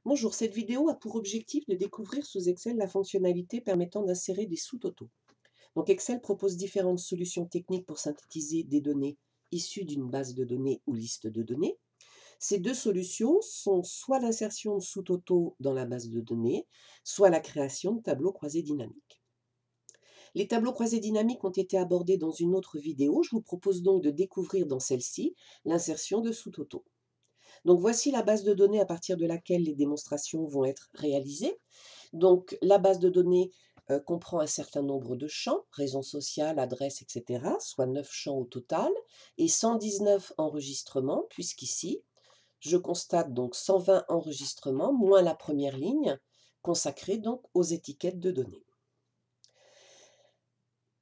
Bonjour, cette vidéo a pour objectif de découvrir sous Excel la fonctionnalité permettant d'insérer des sous-totaux. Donc Excel propose différentes solutions techniques pour synthétiser des données issues d'une base de données ou liste de données. Ces deux solutions sont soit l'insertion de sous-totaux dans la base de données, soit la création de tableaux croisés dynamiques. Les tableaux croisés dynamiques ont été abordés dans une autre vidéo. Je vous propose donc de découvrir dans celle-ci l'insertion de sous-totaux. Donc voici la base de données à partir de laquelle les démonstrations vont être réalisées. Donc la base de données comprend un certain nombre de champs, raison sociale, adresse, etc., soit 9 champs au total, et 119 enregistrements, puisqu'ici, je constate donc 120 enregistrements, moins la première ligne, consacrée donc aux étiquettes de données.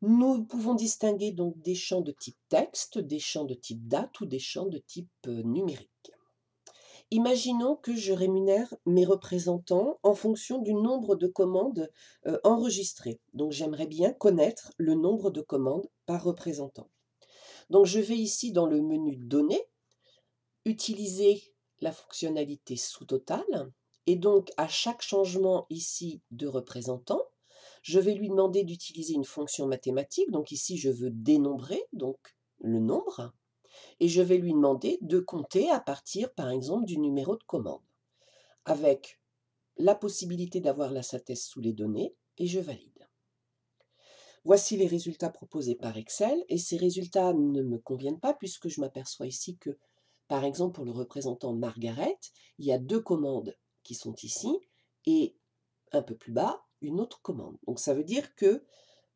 Nous pouvons distinguer donc des champs de type texte, des champs de type date ou des champs de type numérique. Imaginons que je rémunère mes représentants en fonction du nombre de commandes enregistrées. Donc j'aimerais bien connaître le nombre de commandes par représentant. Donc je vais ici dans le menu Données, utiliser la fonctionnalité sous-total, et donc à chaque changement ici de représentant, je vais lui demander d'utiliser une fonction mathématique. Donc ici je veux dénombrer, donc le nombre. Et je vais lui demander de compter à partir, par exemple, du numéro de commande, avec la possibilité d'avoir la synthèse sous les données, et je valide. Voici les résultats proposés par Excel, et ces résultats ne me conviennent pas puisque je m'aperçois ici que, par exemple, pour le représentant Margaret, il y a 2 commandes qui sont ici, et un peu plus bas, une autre commande. Donc ça veut dire que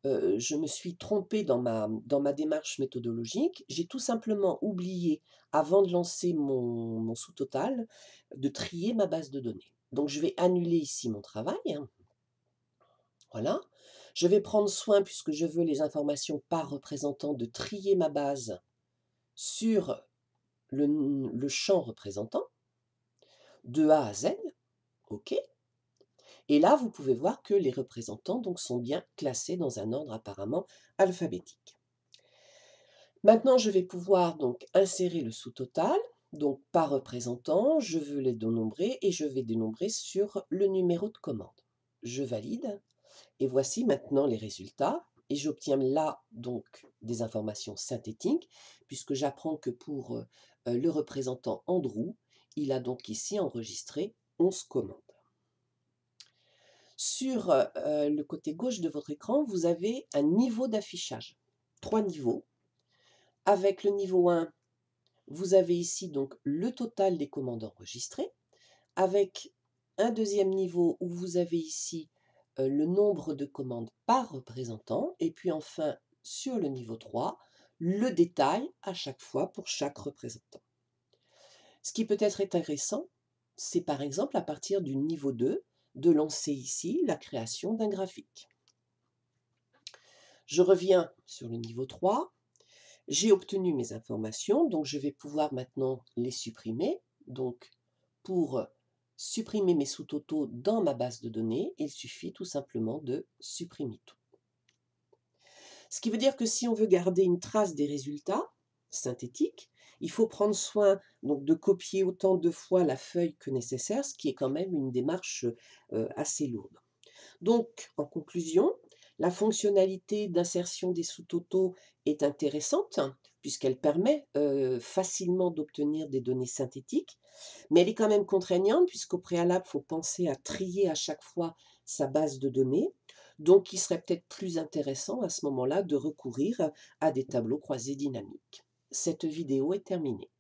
je me suis trompée dans ma démarche méthodologique. J'ai tout simplement oublié, avant de lancer mon sous-total, de trier ma base de données. Donc je vais annuler ici mon travail, hein. Voilà. Je vais prendre soin, puisque je veux les informations par représentant, de trier ma base sur le champ représentant, de A à Z. OK. Et là, vous pouvez voir que les représentants donc, sont bien classés dans un ordre apparemment alphabétique. Maintenant, je vais pouvoir donc insérer le sous-total, donc par représentant, je veux les dénombrer et je vais dénombrer sur le numéro de commande. Je valide et voici maintenant les résultats, et j'obtiens là donc des informations synthétiques puisque j'apprends que pour le représentant Andrew, il a donc ici enregistré 11 commandes. Sur le côté gauche de votre écran, vous avez un niveau d'affichage, 3 niveaux. Avec le niveau 1, vous avez ici donc le total des commandes enregistrées, avec un deuxième niveau où vous avez ici le nombre de commandes par représentant, et puis enfin sur le niveau 3, le détail à chaque fois pour chaque représentant. Ce qui peut être intéressant, c'est par exemple à partir du niveau 2, de lancer ici la création d'un graphique. Je reviens sur le niveau 3. J'ai obtenu mes informations, donc je vais pouvoir maintenant les supprimer. Donc pour supprimer mes sous-totaux dans ma base de données, il suffit tout simplement de supprimer tout. Ce qui veut dire que si on veut garder une trace des résultats synthétiques, il faut prendre soin donc de copier autant de fois la feuille que nécessaire, ce qui est quand même une démarche assez lourde. Donc, en conclusion, la fonctionnalité d'insertion des sous-totaux est intéressante puisqu'elle permet facilement d'obtenir des données synthétiques, mais elle est quand même contraignante puisqu'au préalable, il faut penser à trier à chaque fois sa base de données. Donc, il serait peut-être plus intéressant à ce moment-là de recourir à des tableaux croisés dynamiques. Cette vidéo est terminée.